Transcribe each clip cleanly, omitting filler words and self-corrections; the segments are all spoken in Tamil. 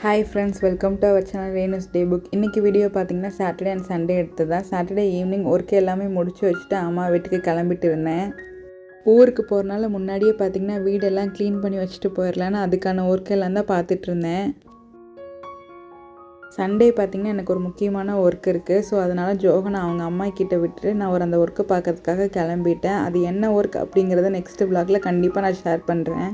Hi friends, welcome to our channel வேனஸ் டே புக். இன்றைக்கி வீடியோ பார்த்திங்கன்னா சாட்டர்டே அண்ட் சண்டே எடுத்தது தான். சாட்டர்டே ஈவினிங் ஒர்க் எல்லாமே முடிச்சு வச்சுட்டு அம்மா வீட்டுக்கு கிளம்பிட்டு இருந்தேன். ஊருக்கு போகிறனால முன்னாடியே பார்த்திங்கன்னா வீடெல்லாம் க்ளீன் பண்ணி வச்சுட்டு போயிடலான்னு அதுக்கான ஒர்க் எல்லாம் தான் பார்த்துட்டு இருந்தேன். சண்டே பார்த்திங்கன்னா எனக்கு ஒரு முக்கியமான ஒர்க் இருக்குது. ஸோ அதனால் ஜோகனை அவங்க அம்மா கிட்டே விட்டுட்டு நான் அந்த ஒர்க்கு பார்க்கறதுக்காக கிளம்பிட்டேன். அது என்ன ஒர்க் அப்படிங்கிறத நெக்ஸ்ட் vlogல கண்டிப்பாக நான் ஷேர் பண்ணுறேன்.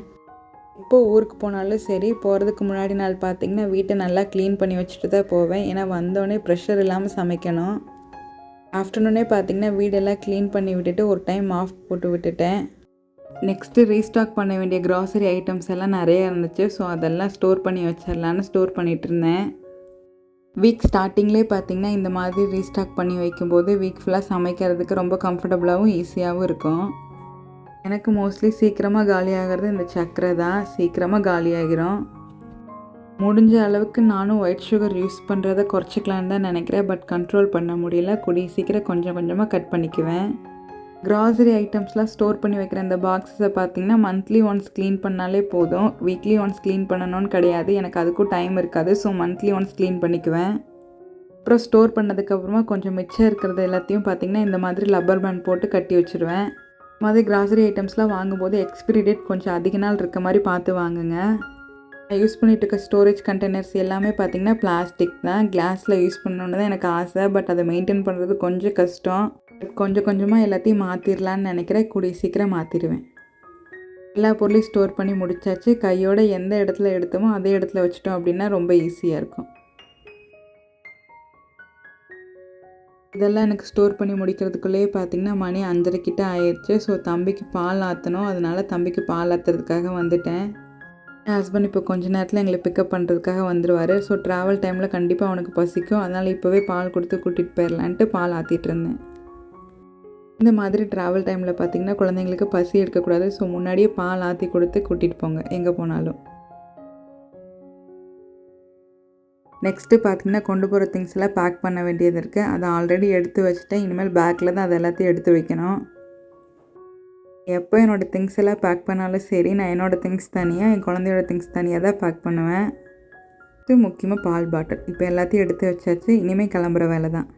இப்போது ஊருக்கு போனாலும் சரி, போகிறதுக்கு முன்னாடி நாள் பார்த்திங்கன்னா வீட்டை நல்லா க்ளீன் பண்ணி வச்சுட்டு தான் போவேன். ஏன்னா வந்தோடனே ப்ரெஷர் இல்லாமல் சமைக்கணும். ஆஃப்டர்நூனே பார்த்திங்கன்னா வீடெல்லாம் க்ளீன் பண்ணி விட்டுட்டு ஒரு டைம் ஆஃப் போட்டு விட்டுட்டேன். நெக்ஸ்ட்டு ரீஸ்டாக் பண்ண வேண்டிய க்ராசரி ஐட்டம்ஸ் எல்லாம் நிறைய இருந்துச்சு. ஸோ அதெல்லாம் ஸ்டோர் பண்ணி வச்சிடலான்னு ஸ்டோர் பண்ணிகிட்டு இருந்தேன். வீக் ஸ்டார்டிங்லேயே பார்த்திங்கன்னா இந்த மாதிரி ரீஸ்டாக் பண்ணி வைக்கும்போது வீக் ஃபுல்லாக சமைக்கிறதுக்கு ரொம்ப கம்ஃபர்டபுளாகவும் ஈஸியாகவும் இருக்கும். எனக்கு மோஸ்ட்லி சீக்கிரமாக காலியாகிறது இந்த சர்க்கரை தான். சீக்கிரமாக காலியாகிரும். முடிஞ்ச அளவுக்கு நானும் ஒயிட் சுகர் யூஸ் பண்ணுறதை குறைச்சிக்கலான்னு தான் நினைக்கிறேன். பட் கண்ட்ரோல் பண்ண முடியல. கூடிய சீக்கிரம் கொஞ்சம் கொஞ்சமாக கட் பண்ணிக்குவேன். க்ராசரி ஐட்டம்ஸ்லாம் ஸ்டோர் பண்ணி வைக்கிற இந்த பாக்ஸஸை பார்த்திங்கன்னா மந்த்லி ஒன்ஸ் க்ளீன் பண்ணாலே போதும். வீக்லி ஒன்ஸ் க்ளீன் பண்ணணும்னு கிடையாது. எனக்கு அதுக்கும் டைம் இருக்காது. ஸோ மந்த்லி ஒன்ஸ் க்ளீன் பண்ணிக்குவேன். அப்புறம் ஸ்டோர் பண்ணதுக்கப்புறமா கொஞ்சம் மிச்சம் இருக்கிறது எல்லாத்தையும் பார்த்திங்கன்னா இந்த மாதிரி லப்பர் பேண்ட் போட்டு கட்டி வச்சுருவேன். மாதிரி க்ராசரி ஐட்டம்ஸ்லாம் வாங்கும்போது எக்ஸ்பிரி டேட் கொஞ்சம் அதிக நாள் இருக்க மாதிரி பார்த்து வாங்குங்க. நான் யூஸ் பண்ணிகிட்டு இருக்க ஸ்டோரேஜ் கண்டெய்னர்ஸ் எல்லாமே பார்த்திங்கன்னா பிளாஸ்டிக் தான். கிளாஸில் யூஸ் பண்ணணுன்னு தான் எனக்கு ஆசை. பட் அதை மெயின்டைன் பண்ணுறது கொஞ்சம் கஷ்டம். கொஞ்சம் கொஞ்சமாக எல்லாத்தையும் மாற்றிடலான்னு நினைக்கிறேன். கூடிய சீக்கிரம் மாற்றிடுவேன். எல்லா பொருளையும் ஸ்டோர் பண்ணி முடிச்சாச்சு. கையோட எந்த இடத்துல எடுத்தோமோ அதே இடத்துல வச்சுட்டோம் அப்படின்னா ரொம்ப ஈஸியாக இருக்கும். இதெல்லாம் எனக்கு ஸ்டோர் பண்ணி முடிக்கிறதுக்குள்ளேயே பார்த்திங்கன்னா மணி 5:30 கிட்ட ஆயிடுச்சு. ஸோ தம்பிக்கு பால் ஆற்றணும். அதனால் தம்பிக்கு பால் ஆற்றுறதுக்காக வந்துட்டேன். என் ஹஸ்பண்ட் இப்போ கொஞ்ச நேரத்தில் எங்களை பிக்கப் பண்ணுறதுக்காக வந்துடுவார். ஸோ ட்ராவல் டைமில் கண்டிப்பாக அவனுக்கு பசிக்கும். அதனால் இப்போவே பால் கொடுத்து கூட்டிகிட்டு போயிடலான்ட்டு பால் ஆற்றிட்டு இருந்தேன். இந்த மாதிரி ட்ராவல் டைமில் பார்த்திங்கன்னா குழந்தைங்களுக்கு பசி எடுக்கக்கூடாது. ஸோ முன்னாடியே பால் ஆற்றி கொடுத்து கூட்டிகிட்டு போங்க எங்கே போனாலும். நெக்ஸ்ட்டு பார்த்திங்கன்னா கொண்டு போகிற திங்ஸ் எல்லாம் பேக் பண்ண வேண்டியது இருக்குது. அதை ஆல்ரெடி எடுத்து வச்சுட்டேன். இனிமேல் பேக்கில் தான் அது எல்லாத்தையும் எடுத்து வைக்கணும். எப்போ என்னோடய திங்ஸ் எல்லாம் பேக் பண்ணாலும் சரி, நான் என்னோடய திங்ஸ் தனியாக, என் குழந்தையோட திங்ஸ் தனியாக தான் பேக் பண்ணுவேன். இது முக்கியமாக பால் பாட்டில் இப்போ எல்லாத்தையும் எடுத்து வச்சாச்சு. இனிமேல் கிளம்புற வேலை தான்.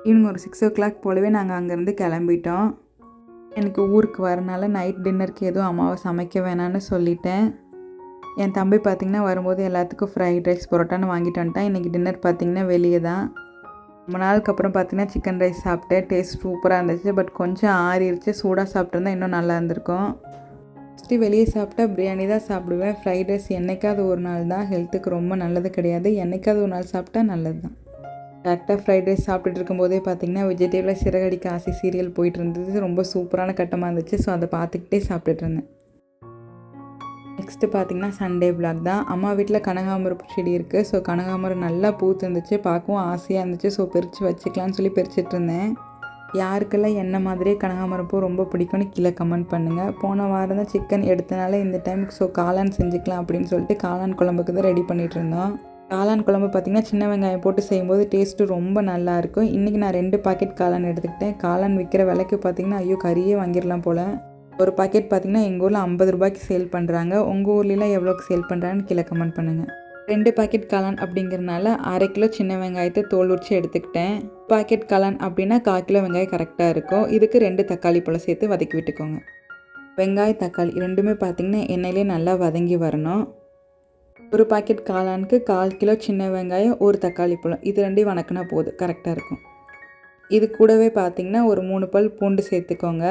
ஈவினிங் ஒரு 6 o'clock போலவே நாங்கள் அங்கேருந்து கிளம்பிட்டோம். எனக்கு ஊருக்கு வரனால நைட் டின்னருக்கு எதுவும் அம்மாவை சமைக்க வேணான்னு சொல்லிட்டேன். என் தம்பி பார்த்திங்கன்னா வரும்போது எல்லாத்துக்கும் ஃப்ரைட் ரைஸ் பரோட்டான்னு வாங்கிட்டு வந்துட்டான். இன்றைக்கி டின்னர் பார்த்திங்கன்னா வெளியே தான். ரொம்ப நாளுக்கு அப்புறம் பார்த்திங்கன்னா சிக்கன் ரைஸ் சாப்பிட்டேன். டேஸ்ட் சூப்பராக இருந்துச்சு. பட் கொஞ்சம் ஆறிடுச்சு. சூடாக சாப்பிட்ருந்தா இன்னும் நல்லா இருந்திருக்கும். ஃபஸ்ட்டு வெளியே சாப்பிட்டா பிரியாணி தான் சாப்பிடுவேன். ஃப்ரைட் ரைஸ் என்றைக்காவது ஒரு நாள் தான். ஹெல்த்துக்கு ரொம்ப நல்லது கிடையாது. என்றைக்காவது ஒரு நாள் சாப்பிட்டா நல்லது தான். கரெக்டாக ஃப்ரைட் ரைஸ் சாப்பிட்டுட்டு இருக்கும்போதே பார்த்திங்கன்னா விஜய் சிறகடிக்க ஆசை சீரியல் போயிட்டு இருந்தது. ரொம்ப சூப்பரான கட்டமாக இருந்துச்சு. ஸோ அதை பார்த்துக்கிட்டே சாப்பிட்டுட்டு இருந்தேன். நெக்ஸ்ட்டு பார்த்திங்கன்னா சண்டே vlog தான். அம்மா வீட்டில் கனகாமரம் செடி இருக்குது. ஸோ கனகாமரம் நல்லா பூத்து இருந்துச்சு. பார்க்கவும் ஆசையாக இருந்துச்சு. ஸோ பறித்து வச்சுக்கலான்னு சொல்லி பறிச்சிட்டு இருந்தேன். யாருக்கெல்லாம் என்ன மாதிரியே கனகாமரம் பூ ரொம்ப பிடிக்கும்னு கீழே கமெண்ட் பண்ணுங்கள். போன வாரம் தான் சிக்கன் எடுத்தனால இந்த டைமுக்கு ஸோ காளான் செஞ்சுக்கலாம் அப்படின்னு சொல்லிட்டு காளான் குழம்புக்கு தான் ரெடி பண்ணிகிட்டு இருந்தோம். காளான் குழம்பு பார்த்திங்கன்னா சின்ன வெங்காயம் போட்டு செய்யும்போது டேஸ்ட்டு ரொம்ப நல்லாயிருக்கும். இன்றைக்கி நான் 2 பாக்கெட் காளான் எடுத்துக்கிட்டேன். காளான் விற்கிற விலைக்கு பார்த்திங்கன்னா ஐயோ கறியே வாங்கிடலாம் போல். ஒரு பாக்கெட் பார்த்திங்கன்னா எங்கள் ஊரில் 50 ரூபாய்க்கு சேல் பண்ணுறாங்க. உங்கள் ஊர்லலாம் எவ்வளோக்கு சேல் பண்ணுறாங்கன்னு கீழே கமெண்ட் பண்ணுங்கள். 2 பாக்கெட் காளான் அப்படிங்கிறனால 1/2 கிலோ சின்ன வெங்காயத்தை தோல் உரிச்சு எடுத்துக்கிட்டேன். பாக்கெட் காளான் அப்படின்னா 1/4 கிலோ வெங்காயம் கரெக்டாக இருக்கும். இதுக்கு 2 தக்காளி பழம் சேர்த்து வதக்கி விட்டுக்கோங்க. வெங்காயம் தக்காளி ரெண்டுமே பார்த்திங்கன்னா எண்ணெயிலே நல்லா வதங்கி வரணும். ஒரு பாக்கெட் காளானுக்கு 1/4 கிலோ சின்ன வெங்காயம், ஒரு தக்காளி பழம், இது 2 வணக்கினா போதும், கரெக்டாக இருக்கும். இது கூடவே பார்த்திங்கன்னா ஒரு 3 பல் பூண்டு சேர்த்துக்கோங்க.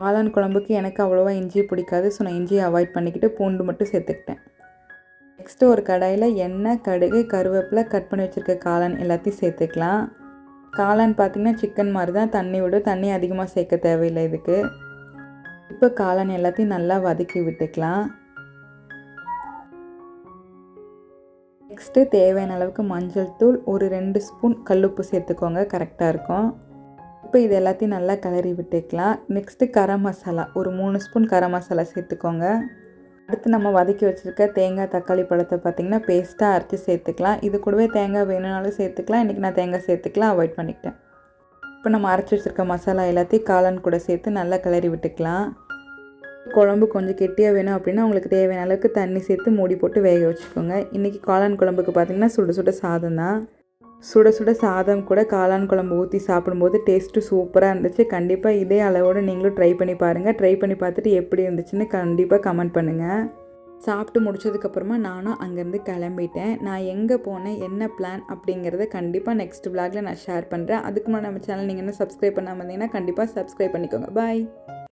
காளான் குழம்புக்கு எனக்கு அவ்வளோவா இஞ்சி பிடிக்காது. ஸோ நான் இஞ்சியை அவாய்ட் பண்ணிக்கிட்டு பூண்டு மட்டும் சேர்த்துக்கிட்டேன். நெக்ஸ்ட்டு ஒரு கடாயில் எண்ணெய், கடுகு, கருவேப்பிலை, கட் பண்ணி வச்சுருக்க காளான் எல்லாத்தையும் சேர்த்துக்கலாம். காளான் பார்த்திங்கன்னா சிக்கன் மாதிரி தான் தண்ணி விடும். தண்ணி அதிகமாக சேர்க்க தேவையில்லை இதுக்கு. இப்போ காளான் எல்லாத்தையும் நல்லா வதக்கி விட்டுக்கலாம். நெக்ஸ்ட்டு தேவையான அளவுக்கு மஞ்சள் தூள், ஒரு 2 ஸ்பூன் கல்லுப்பு சேர்த்துக்கோங்க, கரெக்டாக இருக்கும். இப்போ இது எல்லாத்தையும் நல்லா கிளறி விட்டுக்கலாம். நெக்ஸ்ட்டு கரம் மசாலா ஒரு 3 ஸ்பூன் கரம் மசாலா சேர்த்துக்கோங்க. அடுத்து நம்ம வதக்கி வச்சுருக்க தேங்காய் தக்காளி பழத்தை பார்த்திங்கன்னா பேஸ்ட்டாக அரைச்சி சேர்த்துக்கலாம். இது கூடவே தேங்காய் வேணும்னாலும் சேர்த்துக்கலாம். இன்றைக்கி நான் தேங்காய் சேர்த்துக்கலாம், அவாய்ட் பண்ணிக்கிட்டேன். இப்போ நம்ம அரைச்சி வச்சுருக்க மசாலா எல்லாத்தையும் காளான் கூட சேர்த்து நல்லா கிளறி விட்டுக்கலாம். குழம்பு கொஞ்சம் கெட்டியாக வேணும் அப்படின்னா உங்களுக்கு தேவையான அளவுக்கு தண்ணி சேர்த்து மூடி போட்டு வேக வச்சுக்கோங்க. இன்றைக்கி காளான் குழம்புக்கு பார்த்திங்கன்னா சுட சுட சாதம் தான். சுட சுட சாதம் கூட காளான் குழம்பு ஊற்றி சாப்பிடும்போது டேஸ்ட்டு சூப்பராக இருந்துச்சு. கண்டிப்பாக இதே அளவோடு நீங்களும் ட்ரை பண்ணி பாருங்கள். ட்ரை பண்ணி பார்த்துட்டு எப்படி இருந்துச்சுன்னு கண்டிப்பாக கமெண்ட் பண்ணுங்கள். சாப்பிட்டு முடிச்சதுக்கப்புறமா நானும் அங்கேருந்து கிளம்பிட்டேன். நான் எங்கே போனேன், என்ன பிளான் அப்படிங்கிறத கண்டிப்பாக நெக்ஸ்ட் விளாகில் நான் ஷேர் பண்ணுறேன். அதுக்கு முன்னாடி நம்ம சேனல் நீங்கள் இன்னும் சப்ஸ்கிரைப் பண்ணாமல் இருந்தீங்கன்னா கண்டிப்பாக சப்ஸ்கிரைப் பண்ணிக்கோங்க. பாய்.